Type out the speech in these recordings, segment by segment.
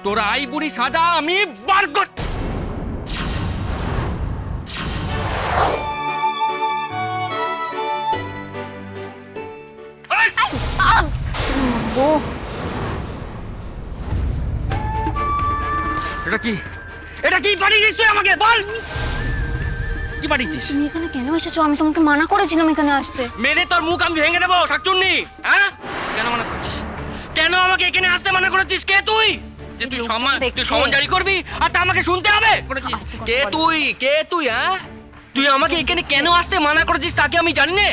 তোর আই বুড়ি সাজা আমি বার কর। ও এটা কি? এটা কি বানিয়েছিস তুই আমাকে বল? কি বানিয়েছিস? তুমি এখানে কেন এসেছো? আমি তোমাকে মানা করেছিলাম এখানে আসতে। মেরে তোর মুখ আমি ভেঙে দেবো শাকচুন্নি। হ্যাঁ, কেন মানা করেছিস? কেন আমাকে এখানে আসতে মানা করেছিস? কে তুই যে তুই সমন জারি করবি আর তা আমাকে শুনতে হবে? কে তুই? কে তুই? হ্যাঁ, তুই আমাকে এখানে কেন আসতে মানা করেছিস তাকে আমি জানি না।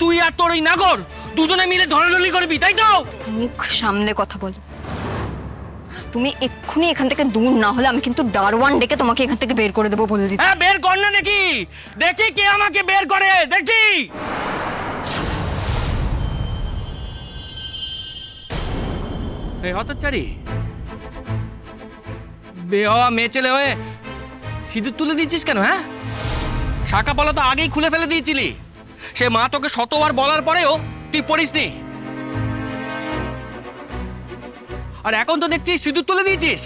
তুই আর তোর ওই নাগর দুজনে মিলে ধরাধরি করবি, তাই তো? মুখ সামলে কথা বল। তুমি এক্ষুনি এখান থেকে দূর না হলে আমি কিন্তু দারোয়ান ডেকে তোমাকে এখান থেকে বের করে দেবো বলে দিচ্ছি। হ্যাঁ, বের কর না। দেখি দেখি কে আমাকে বের করে, দেখি। এই হতচ্ছাড়ি বেহওয়া মেয়ে ছেলে হয়ে সিঁদুর তুলে দিচ্ছিস কেন? হ্যাঁ, শাখা পলা তো আগেই খুলে ফেলে দিয়েছিলি। সে মা তোকে শতবার বলার পরেও তুই পড়িসনি, আর এখন তো দেখছিস সিঁদুর তুলে দিয়েছিস।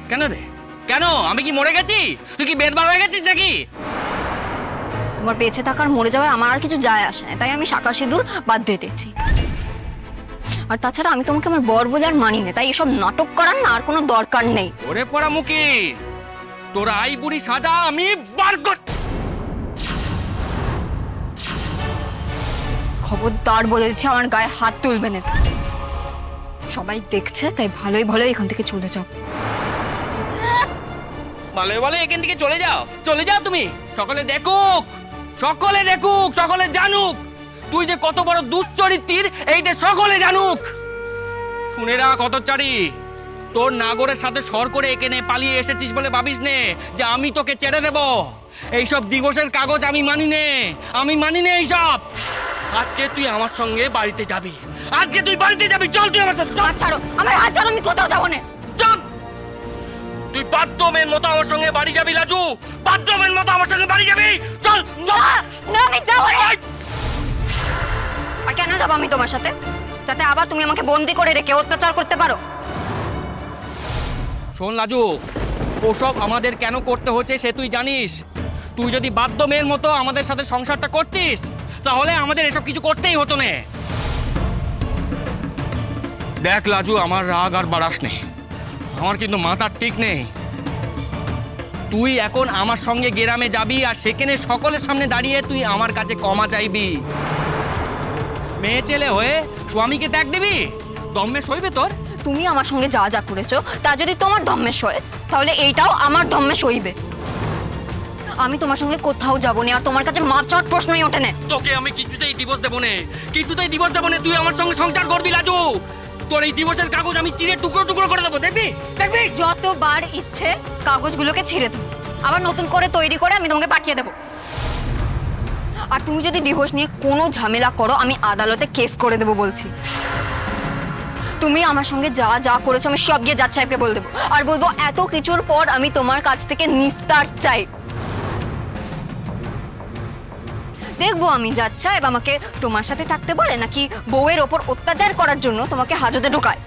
কেন রে? কেন? আমি কি মরে গেছি? তুই কি বেদবার হয়ে গেছিস নাকি? তোমার বেঁচে থাকার মরে যাওয়ায় আমার আর কিছু যায় আসে না, তাই আমি শাঁখা সিঁদুর বাদ দিয়ে দিয়েছি। আর তাছাড়া আমি তোমাকে আমার বর বলে আর মানি না, তাই এসব নাটক করার না আর কোনো দরকার নেই। ওরে পড়া মুখি, তোর আই বুড়ি সাজা আমি বার কর। খবরদার বলে দিচ্ছি, আমার গায়ে হাত তুলবে না। সবাই দেখছে, তাই ভালোই ভালোই এখান থেকে চলে যাও। ভালো ভালো এখান থেকে চলে যাও, চলে যাও তুমি। সকলে দেখুক, সকলে দেখুক, সকলে জানুক তুই যে কত বড় দুশ্চরিত্রীর, এইটা সকলে জানুক। শুনে রাখ হতচ্ছাড়ি, তোর নাগরের সাথে সর করে এখানে পালিয়ে এসেছিস বলে ভাবিস নে যে আমি তোকে ছেড়ে দেব। এইসব ডিভোর্সের কাগজ আমি মানি নে, আমি মানি নে এইসব। আজকে তুই আমার সঙ্গে বাড়িতে যাবি, আজকে তুই বাড়িতে যাবি। চল তুই আমার সাথে। হাত ছাড়ো, আমার হাত ছাড়ো, আমি কোথাও যাবো না। চুপ! তুই বাথরুমের মতো আমার সঙ্গে বাড়ি যাবি লাজু, বাথরুমের মতো আমার সঙ্গে বাড়ি যাবি। চল চল। না, আমি যাবো না। আর কেন যাবো আমি তোমার সাথে? যাতে আবার তুমি আমাকে বন্দি করে রেখে অত্যাচার করতে পারো। শোন লাজু, ওসব আমাদের কেন করতে হচ্ছে সে তুই জানিস। তুই যদি বাধ্য মেয়ের মতো আমাদের সাথে সংসারটা করতিস তাহলে আমাদের এসব কিছু করতেই হতো না। দেখ লাজু, আমার রাগ আর বাড়াস নেই, আমার কিন্তু মাথার ঠিক নেই। তুই এখন আমার সঙ্গে গ্রামে যাবি আর সেখানে সকলের সামনে দাঁড়িয়ে তুই আমার কাছে ক্ষমা চাইবি। মেয়ে ছেলে হয়ে স্বামীকে ত্যাগ দিবি? দম্মে সইবে তোর? তুমি আমার সঙ্গে যা যা করেছো তা যদি তোমার ধম্মে সয়, তাহলে এইটাও আমার ধম্মে সইবে। আমি তোমার সঙ্গে কোথাও যাবো না, আর তোমার কাছে মাপ চাওয়ার প্রশ্নই ওঠে না। তোকে আমি কিছুতেই ডিভোর্স দেবো না, কিছুতেই ডিভোর্স দেবো না। তুই আমার সঙ্গে সংসার করবি লাজু, তোর এই ডিভোর্সের কাগজ আমি চিরে টুকরো টুকরো করে দেবো। দেখবি দেখবি? যতবার ইচ্ছে কাগজগুলোকে ছিঁড়ে দেবো, আবার নতুন করে তৈরি করে আমি তোমাকে পাঠিয়ে দেবো। আর তুমি যদি ডিভোর্স নিয়ে কোনো ঝামেলা করো, আমি আদালতে কেস করে দেবো বলছি। তুমি আমার সঙ্গে যা যা করেছো আমি সব গিয়ে জাজ সাহেবকে বলে দেবো, আর বলবো এত কিছুর পর আমি তোমার কাছ থেকে নিস্তার চাই। দেখবো আমি জাজ সাহেব আমাকে তোমার সাথে থাকতে বলে নাকি বউয়ের ওপর অত্যাচার করার জন্য তোমাকে হাজতে ঢোকায়।